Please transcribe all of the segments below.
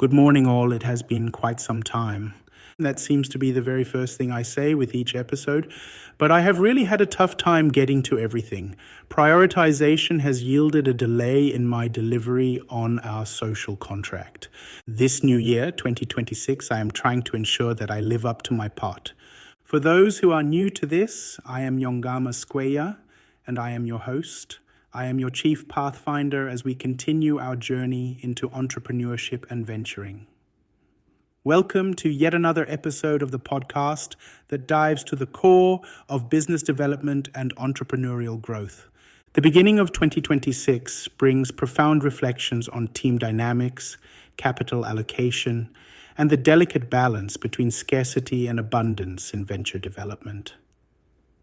Good morning, all. It has been quite some time. That seems to be the very first thing I say with each episode, but I have really had a tough time getting to everything. Prioritization has yielded a delay in my delivery on our social contract. This new year, 2026, I am trying to ensure that I live up to my part. For those who are new to this, I am Yongama Skweya, and I am your host. I am your chief pathfinder as we continue our journey into entrepreneurship and venturing. Welcome to yet another episode of the podcast that dives to the core of business development and entrepreneurial growth. The beginning of 2026 brings profound reflections on team dynamics, capital allocation, and the delicate balance between scarcity and abundance in venture development.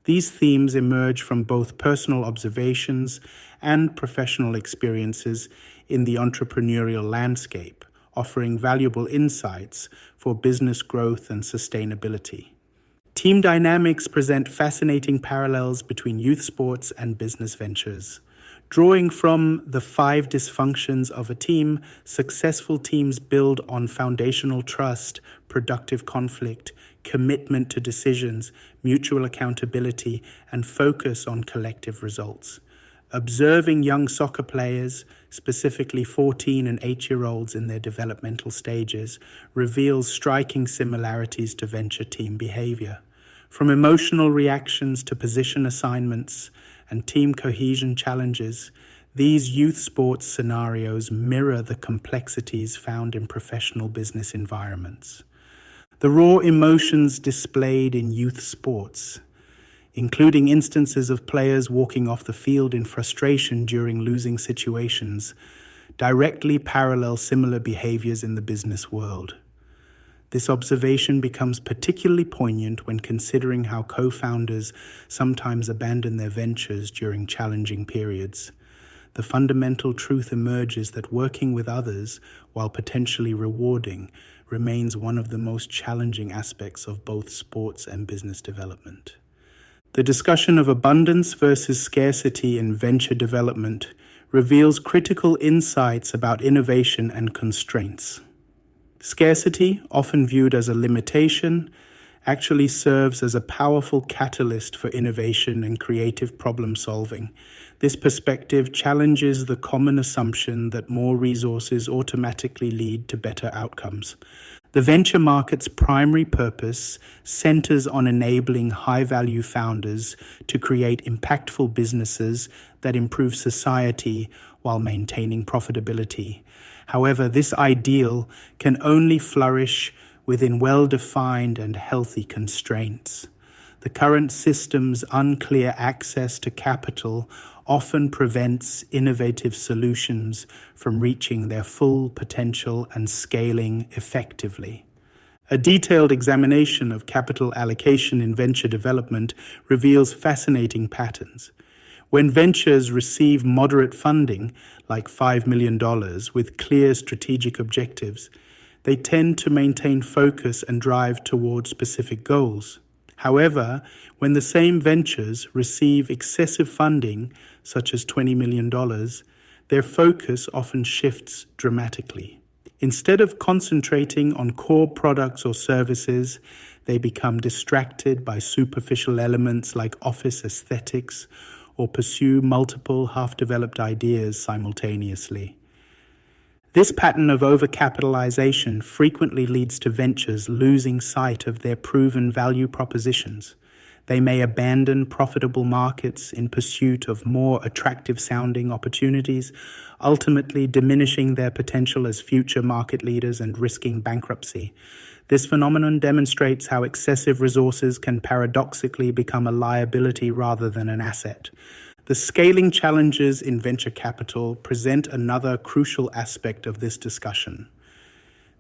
These themes emerge from both personal observations and professional experiences in the entrepreneurial landscape, offering valuable insights for business growth and sustainability. Team dynamics present fascinating parallels between youth sports and business ventures. Drawing from the 5 dysfunctions of a team, successful teams build on foundational trust, productive conflict, commitment to decisions, mutual accountability, and focus on collective results. Observing young soccer players, specifically 14 and 8-year-olds in their developmental stages, reveals striking similarities to venture team behavior. From emotional reactions to position assignments and team cohesion challenges, these youth sports scenarios mirror the complexities found in professional business environments. The raw emotions displayed in youth sports, including instances of players walking off the field in frustration during losing situations, directly parallel similar behaviors in the business world. This observation becomes particularly poignant when considering how co-founders sometimes abandon their ventures during challenging periods. The fundamental truth emerges that working with others, while potentially rewarding, remains one of the most challenging aspects of both sports and business development. The discussion of abundance versus scarcity in venture development reveals critical insights about innovation and constraints. Scarcity, often viewed as a limitation, actually serves as a powerful catalyst for innovation and creative problem solving. This perspective challenges the common assumption that more resources automatically lead to better outcomes. The venture market's primary purpose centers on enabling high-value founders to create impactful businesses that improve society while maintaining profitability. However, this ideal can only flourish within well-defined and healthy constraints. The current system's unclear access to capital often prevents innovative solutions from reaching their full potential and scaling effectively. A detailed examination of capital allocation in venture development reveals fascinating patterns. When ventures receive moderate funding, like $5 million, with clear strategic objectives, they tend to maintain focus and drive toward specific goals. However, when the same ventures receive excessive funding, such as $20 million, their focus often shifts dramatically. Instead of concentrating on core products or services, they become distracted by superficial elements like office aesthetics or pursue multiple half-developed ideas simultaneously. This pattern of overcapitalization frequently leads to ventures losing sight of their proven value propositions. They may abandon profitable markets in pursuit of more attractive-sounding opportunities, ultimately diminishing their potential as future market leaders and risking bankruptcy. This phenomenon demonstrates how excessive resources can paradoxically become a liability rather than an asset. The scaling challenges in venture capital present another crucial aspect of this discussion.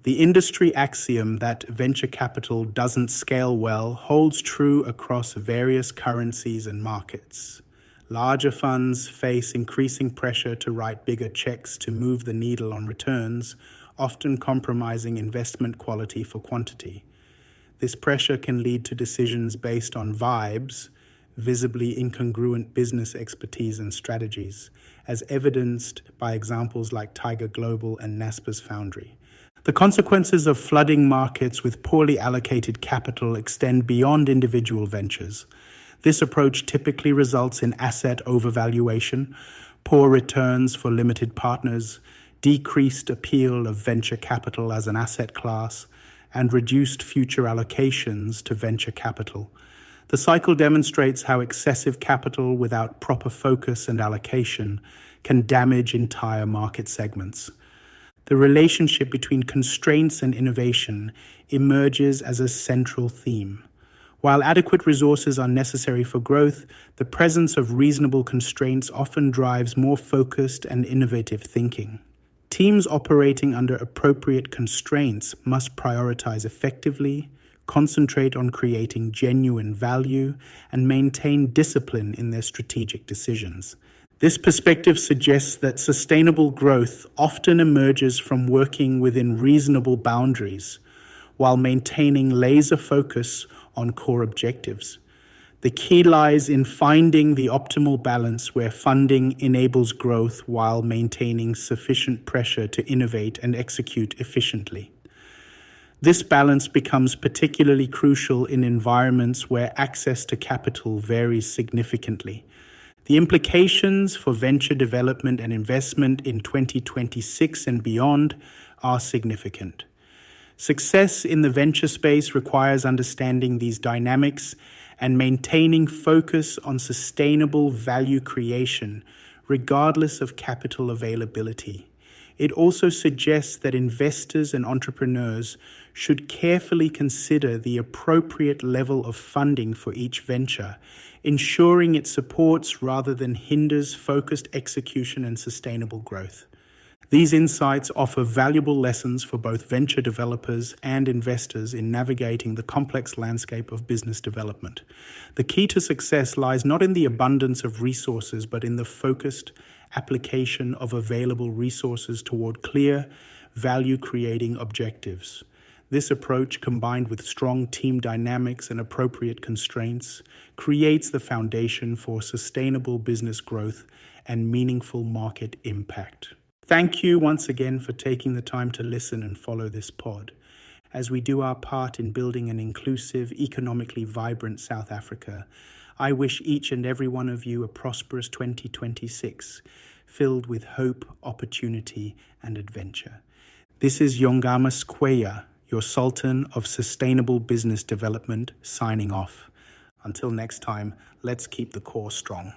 The industry axiom that venture capital doesn't scale well holds true across various currencies and markets. Larger funds face increasing pressure to write bigger checks to move the needle on returns, often compromising investment quality for quantity. This pressure can lead to decisions based on vibes, visibly incongruent business expertise and strategies, as evidenced by examples like Tiger Global and Naspers Foundry. The consequences of flooding markets with poorly allocated capital extend beyond individual ventures. This approach typically results in asset overvaluation, poor returns for limited partners, decreased appeal of venture capital as an asset class, and reduced future allocations to venture capital. The cycle demonstrates how excessive capital without proper focus and allocation can damage entire market segments. The relationship between constraints and innovation emerges as a central theme. While adequate resources are necessary for growth, the presence of reasonable constraints often drives more focused and innovative thinking. Teams operating under appropriate constraints must prioritize effectively, concentrate on creating genuine value, and maintain discipline in their strategic decisions. This perspective suggests that sustainable growth often emerges from working within reasonable boundaries, while maintaining laser focus on core objectives. The key lies in finding the optimal balance where funding enables growth while maintaining sufficient pressure to innovate and execute efficiently. This balance becomes particularly crucial in environments where access to capital varies significantly. The implications for venture development and investment in 2026 and beyond are significant. Success in the venture space requires understanding these dynamics and maintaining focus on sustainable value creation, regardless of capital availability. It also suggests that investors and entrepreneurs should carefully consider the appropriate level of funding for each venture, ensuring it supports rather than hinders focused execution and sustainable growth. These insights offer valuable lessons for both venture developers and investors in navigating the complex landscape of business development. The key to success lies not in the abundance of resources, but in the focused application of available resources toward clear, value-creating objectives. This approach, combined with strong team dynamics and appropriate constraints, creates the foundation for sustainable business growth and meaningful market impact. Thank you once again for taking the time to listen and follow this pod. As we do our part in building an inclusive, economically vibrant South Africa, I wish each and every one of you a prosperous 2026, filled with hope, opportunity, and adventure. This is Yongama Skweya, your Sultan of Sustainable Business Development, signing off. Until next time, let's keep the core strong.